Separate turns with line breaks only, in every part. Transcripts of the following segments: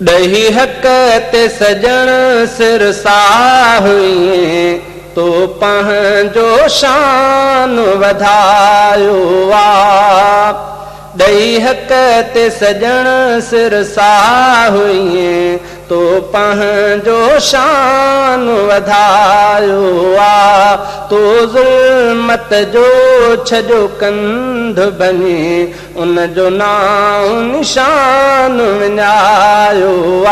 ॾही हक़ ते सजण सिर साहुई तो पंहिंजो शान वधायो आ। ॾही हक़ ते सजण सिर साहुई तो पंहिंजो शान वधायो आ। तो ज़ुल्मत जो छजो कंध बनी उन जो नाम निशान विञायो आ।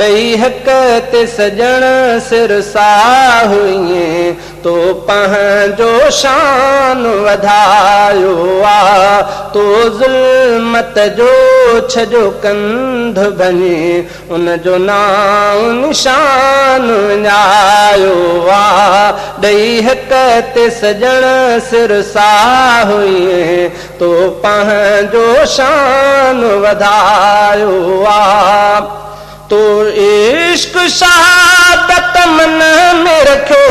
ॾही हक़ ते सजण सिर साहुई तो पंहिंजो शान वधायो आ। तो ज़ुल्मत जो छजो कंध बनी उन जो नाम निशान विञायो आ। ॾही हक़ ते सजण सिर साहुई तो पंहिंजो शान वधायो आ। तो इश्क शहादत मन में रखियो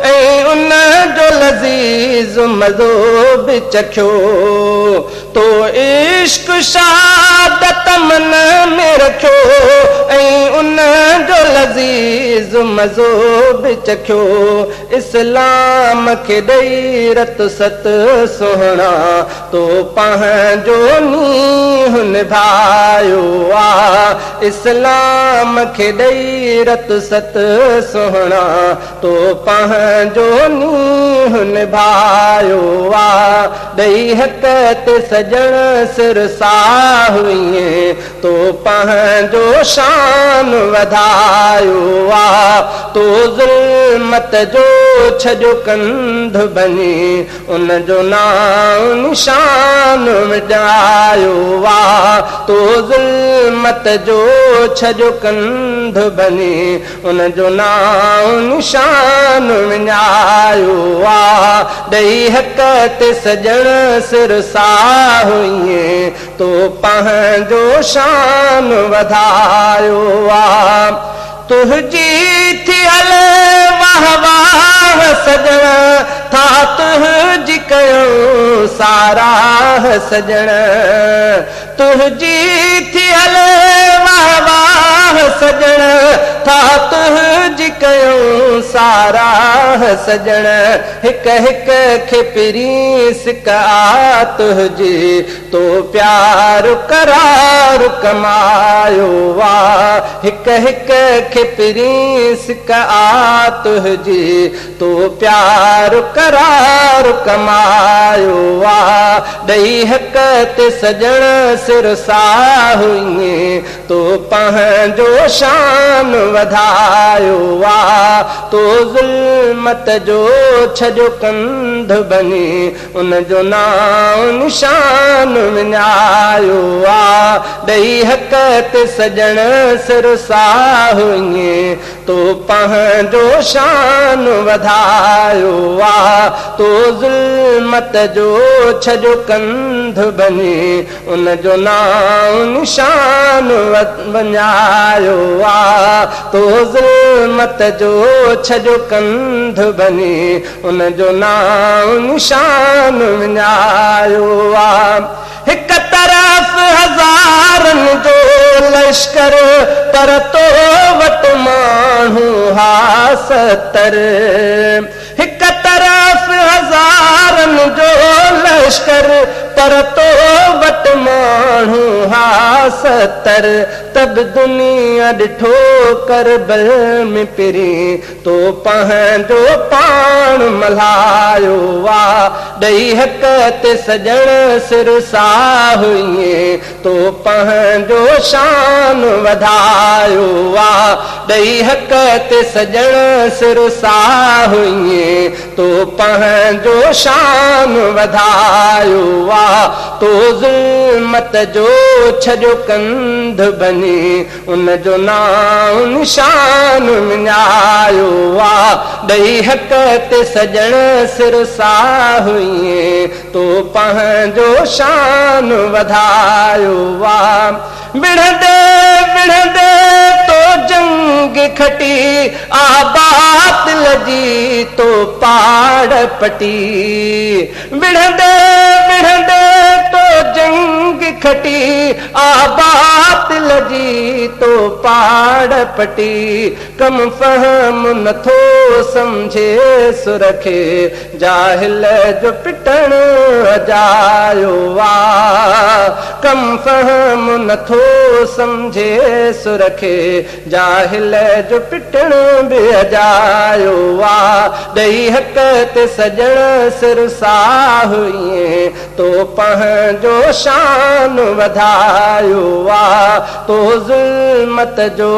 ऐं उन जो लज़ीज़ मज़ो बि चखियो। तो इश्क शहादत मन में रखियो ऐं उन जो लज़ीज़ मज़ो बि चखियो। इस्लाम खे ॾेई रत सत सुहिणा तो पंहिंजो नींहुं निभायो आ। इस्लाम खे ॾेई रत सत सुहिणा तो पंहिंजो नींहुं निभायो आ। ॾही हक़ ते सजण सिर साहुई तो पंहिंजो शान वधायो आ। तो ज़ुल्मत जो छजो कंध बनी उन जो नाम निशान विञायो आ। तो ज़ुल्मत जो छजो कंध बनी उन जो नाम निशान विञायो आ। ॾही हक़ ते सजण सिर साहुई तो पंहिंजो शान वधायो आ। तुंहिंजी थी हले वाह वाह सजण था तुंहिंजी कयूं साराह सजण। तुंहिंजी थी हले वाह वाह सजण था तुंहिंजी कयूं साराह सजण। हिक हिक खे पिरीस आ तुंहिंजी तो प्यार करार कमायो आ। हिक हिक खे पिरीस आ तुंहिंजी तो प्यार करार कमायो आ। ॾही हक़ ते सजण सिर साहुई तो पंहिंजो शान वधायो आ। तो ज़ुल्मत जो छजो कंध बनी उन जो नाम निशान विञायो आ। ॾही हक़ ते सजण सिर साहुई तो पंहिंजो शान वधायो आ। तो ज़ुल्मत जो छजो कंध बनी उन जो नाम निशान विञायो आ। तो ज़ुल्मत जो छजो कंध बनी उन जो नाम निशान विञायो आ। हिक तरफ़ हज़ारनि जो लश्कर पर तो वटि माण्हू हा 70। हिक तरफ़ हज़ारनि जो लश्कर पर तो वटि माण्हू हा 70। तब दुनिया ॾिठो करबल में पिरी तो पंहिंजो पाण मल्हायो आ। ॾही हक़ ते सजण सिर साहुई तो पंहिंजो शान वधायो आ। ॾही हक़ ते सजण सिर साहुई तो पंहिंजो शान वधायो आ। तो ज़ुल्मत जो छजो कंध बनी उन जो नाम निशान विञायो आ। ॾही हक़ ते सजण सिर साहुई तो पंहिंजो शान वधायो आ। विढ़ंदे विढ़ंदे तो जंग खटी आबाद लजी तो पाड़ पटी। विढ़ंदे विढ़ंदे तो जंग खटी आबाद लजी तो पाड़ पटी कम फहम नथो समझे सुरखे जाहिल जो पिटण जायो वा कम फहम नथो समझे सुरखे जाहिल जो पिटण बि जायो वा ॾई हक ते सजण सिर साह तो पंहिंजो शान वधायो वा तो ज़ुल्मत जो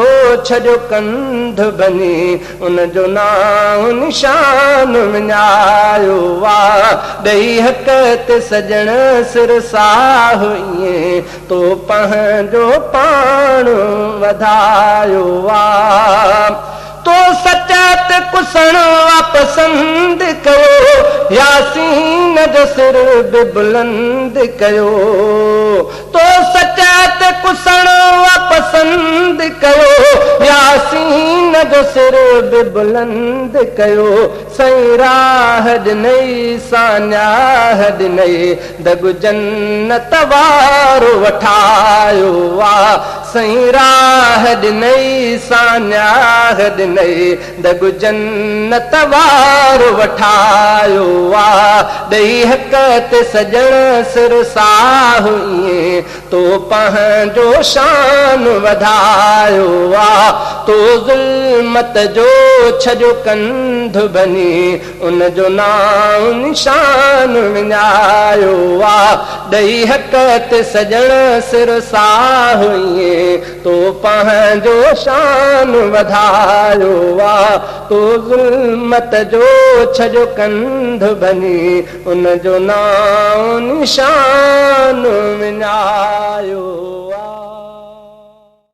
छॾियो कंध बनी उन जो नाम निशान विञायो वा ॾई हक ते सजण सिर साह तो पंहिंजो पाण वधायो वा तो सचात कुसण पसंद कयो यासीन जो सिर बि बुलंद कयो तो सचात कुसण पसंद कयो यासीन जो सिर बि बुलंद कयो सही राह ॾिनई सान्याह ॾिनई दग जन्नत वारो वठायो वा सही राह ॾिनई सान्याह ॾिनई दग जन्नत वारो वठायो वा ॾई हक ते सजण सिर साह तो पंहिंजो शान वधायो वा तो ज़ुल्मत जो छॾियो कंध बनी उन जो नाम निशान विञायो वा ॾई हक ते सजण सिर साह तो पंहिंजो शान वधायो वा तो ज़ुल्मत जो छॾियो कंध बनी उन जो नाम निशान विञायो